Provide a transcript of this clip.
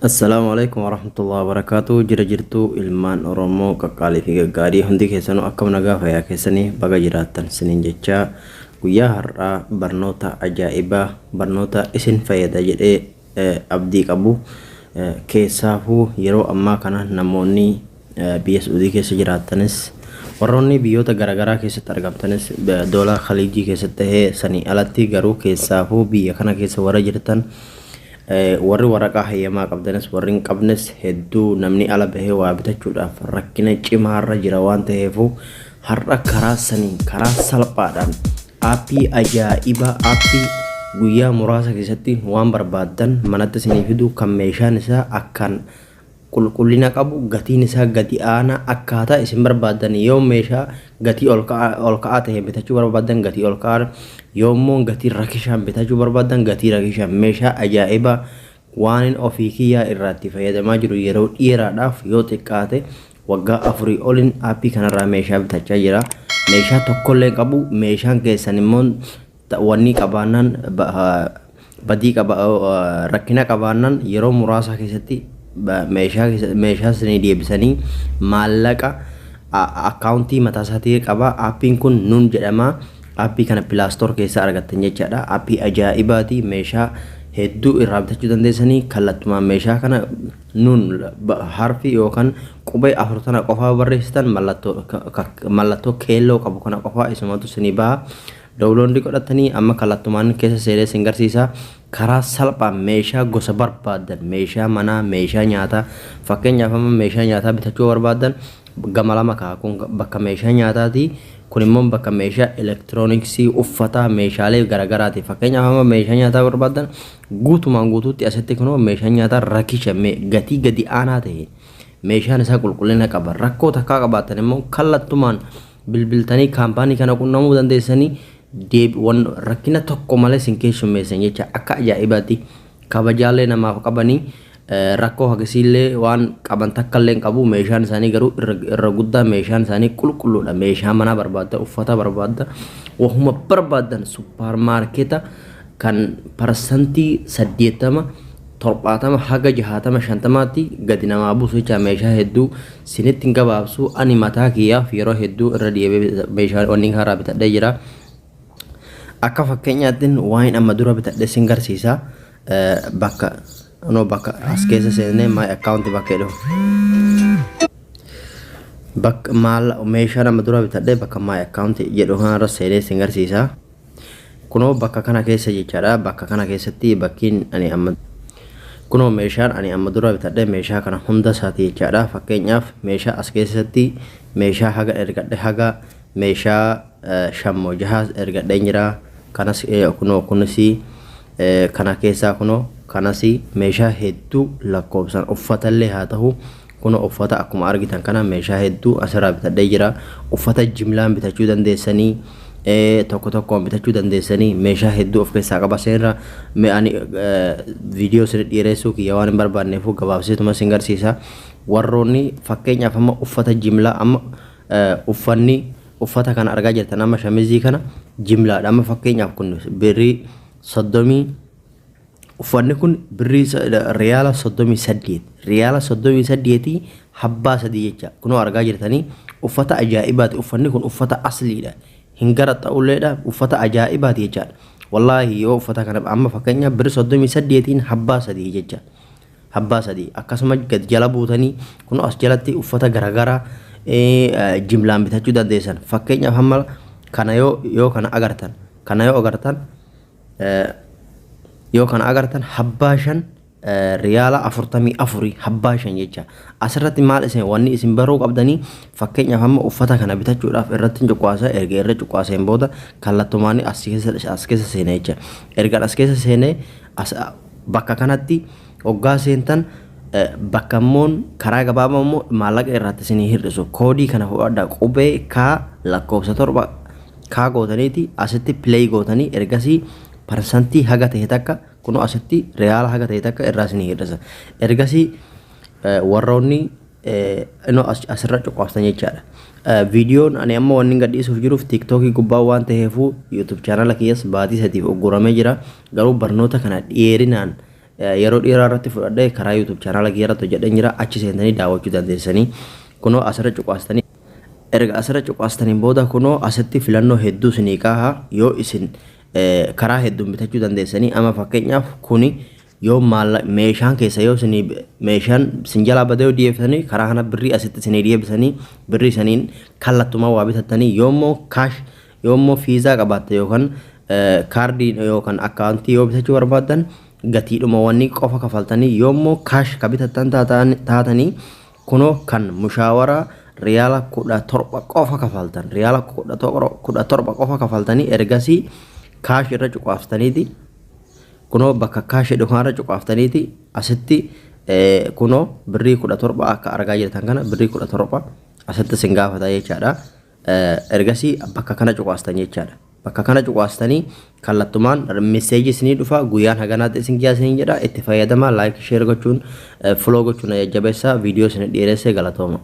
Assalamualaikum warahmatullahi wabarakatuh. Jira jirtu ilmaan Oromoo qaqqaalii fi gaggaarii hundi keessanuu akkam nagaa fayyaa keessanii baga jiraattan siniin jecha guyyaa har'aa barnoota ajaa'ibaa barnoota isin fayyada jedhee abdii qabu keessaafuu yeroo ammaa kana namoonni biyya Suudii keessa jiraatanis warroonni biyyoota garaagaraa keessatti argamtanis doolaa Khaliijii keessatti tahee sanii alatti garuu keessaafuu biyya kana keessa warra jirtan warri waraqaa hayyamaa qabdanis warri hin qabnes hedduu namni ala bahee waa bitachuudhaaf rakkina cimaarra jira waan ta'eefu har'a karaa saniin karaa salphaadhaan aappii ajaa'ibaa aappii guyyaa muraasa keessatti waan barbaadan manatti isinii fidu kan meeshaan isaa akkaan qulqullina qabu gatiin isaa gati aanaa akkaataa isin barbaadan yoo meeshaa gatii ol ka'aa ta'e bitachuu barbaadan gatii ol ka'aa yoommoo gatii rakishaan bitachuu barbaadan gatii rakishaan meeshaa ajaa'ibaa waan ofii kiyyaa irratti fayyadamaa jiru yeroo dheeraadhaaf yoo xiqqaate waggaa 4 olin aappii kanarraa meeshaa bitachaa jira. Meeshaa tokkollee qabu meeshaan keessan immoo wanni qabaannaan badii rakkina qabaannaan yeroo muraasa keessatti meeshaa sanii deebisanii maallaqa akkaawuntii mataa isaatii qaba. Aappiin kun nuun jedhama. Aappii kana Pilaastor keessaa argattan jechaadha. Aappii ajaa'ibaati. Meeshaa hedduu irraa bitachuu dandeessanii kallattumaan meeshaa kana nuun harfi yookaan qubee 40 qofaa barreessitan mallattoo keelloo qabu kana qofaa isumatu isinii baha. Download godhatanii amma kallattumaan keessa seenee isin garsiisa. Karaa salphaa meeshaa gosa barbaadan meeshaa manaa meeshaa nyaataa fakkeenyaaf amma meeshaa nyaataa bitachuu barbaadan gama lama kun bakka meeshaa nyaataati kun immoo bakka meeshaa elektirooniksii uffata meeshaalee garagaraati. Fakkeenyaaf amma meeshaa nyaataa barbaadan guutumaan guutuutti asitti kunoo meeshaa nyaataa rakisha gatii gadi aanaa ta'e meeshaan isaa qulqullina qaba. Rakkoo takkaa qabaatan immoo kallattumaan bilbiltanii kaampaanii kana qunnamuu dandeessanii deebi'uun rakkina tokko malee sin keessummeessan jecha akka ajaa'ibaatti kabajaalee namaaf qabanii rakkoo hagasiillee waan qaban takkallee qabu. Meeshaan isaanii garuu irra guddaa meeshaan isaanii qulqulluudha. Meeshaa manaa barbaadda uffata barbaadda wahuma barbaadan supparmaarkeeta kan parsantii 80 70 haga 60 50tti gadi namaa buusu jecha meeshaa hedduu sinitti hin gabaabsu. Ani mataa kiyyaaf yeroo hedduu irra deebi'ee meeshaa wanni haaraa bitadhee jira. Akka fakkeenyaattiin waan amma dura bitadhee sin garsiisa. Bakka as keessa seenee my account bakka jedhu bakka maal meeshaa amma dura bitadhee bakka my account jedhu kanarra seenee sin garsiisa. Kunoo bakka kana keessa jechaadha. Bakka kana keessatti bakkiin ani amma kunoo meeshaan ani amma dura bitadhee meeshaa kana hunda isaati jechaadha. Fakkeenyaaf meeshaa as keessatti meeshaa haga ergadhe haga meeshaa shammoo jahaas ergadhee jira. Kanas kunoo kunis kana keessaa kunoo kanas meeshaa hedduu lakkoofsan uffatallee haa ta'u kunoo uffata akkuma argitan kana meeshaa hedduu asirraa bitadhee jira. Uffata jimlaan bitachuu dandeessanii tokko tokkoon bitachuu dandeessanii meeshaa hedduu of keessaa qaba. Seenirra ani viidiyoo sirrii dheeressuu kiyya waan hin barbaanneef gabaabseetuma sin garsiisa. Warroonni fakkeenyaaf amma uffata jimlaa amma uffata kana argaa jirtan amma shamizii kana jimlaadha. Amma fakkeenyaaf kun birrii 30 uffanni kun birrii riyaala 38 riyaala 38 habbaa sadii jecha kunoo argaa jirtanii uffata ajaa'ibaati. Uffanni kun uffata asliidha hin gara ta'ulleedha uffata ajaa'ibaati jechaadha. Wallaahi yoo uffata kana amma fakkeenyaaf birrii 38 habbaa sadii jecha habbaa sadii akkasuma gad jala buutanii kunoo as jalatti uffata garagaraa jimlaan bitachuu dandeessan. Fakkeenyaaf amma kana yoo kana agartan habbaa 5 riyaala 44 habbaa 5 jecha. Asirratti maal isin wanni isin baruu qabdanii fakkeenyaaf amma uffata kana bitachuudhaaf irratti cuqaasa erga irra cuqaaseen booda kallattumaan as keessa seenee jecha. Erga as keessa seenee bakka kanatti hoggaa seentan bakka immoon karaa gabaabaa immoo maallaqa irratti isinii hir'isu. Koodii kana fudhadhaa qubee kaa lakkoofsa 7 kaa gootaniiti asitti play gootanii ergasii parsantii haga ta'e takka kunoo asitti riyaala haga ta'e takka irraa isinii hir'isa. Ergasii warroonni asirra cuqaaftan jechaadha. Viidiyoon ani amma wanni gadhiisuuf jiruuf TikTokii gubbaa waan ta'eefu YouTube channel kiyyas baatii 3 ugguramee jira. Garuu barnoota kana dheerinaan yeroo dheeraa irratti fudhadhee karaa YouTube channel kiyyaarratti hojjedhan jira achi seentanii daawwachuu dandeessanii kunoo asirra cuqaastanii erga asirra cuqaastaniin booda kunoo asitti filannoo hedduu isinii kaaha yoo isin karaa hedduun bitachuu dandeessanii ama fakkeenyaaf kuni yoo meeshaan keessa yoo isin meeshaan sinjala badee dhiyeeffatanii karaa kana birrii asitti isin dhiyeessanii birrii saniin kallattumaa waa bitattanii yoommoo kaash yoommoo fiizaa qabaatte yookaan kaardii yookaan akkaawuntii yoo bitachuu barbaadan gatiidhuma wanni qofa kafaltanii yoommoo kaash ka bitattan taatanii kunoo kan mushaawaraa riyaala 17 qofa kafaltan riyaala 17 qofa kafaltanii ergasii kaash irra cuqaaftaniiti kunoo bakka kaash dhukaarra cuqaaftaniiti asitti kunoo birrii 17 akka argaa jirtan kana birrii 17 asitti sin gaafata jechaadha ergasii bakka kana cuqaastan jechaadha bakka kana cuqaastanii kallattumaan meseeji isinii dhufa guyyaan haganaatti isin giyaasanii jedha itti fayyadamaa like share gochuun follow gochuun jajjabeessaa viidiyoo isin dhiyeessee galatooma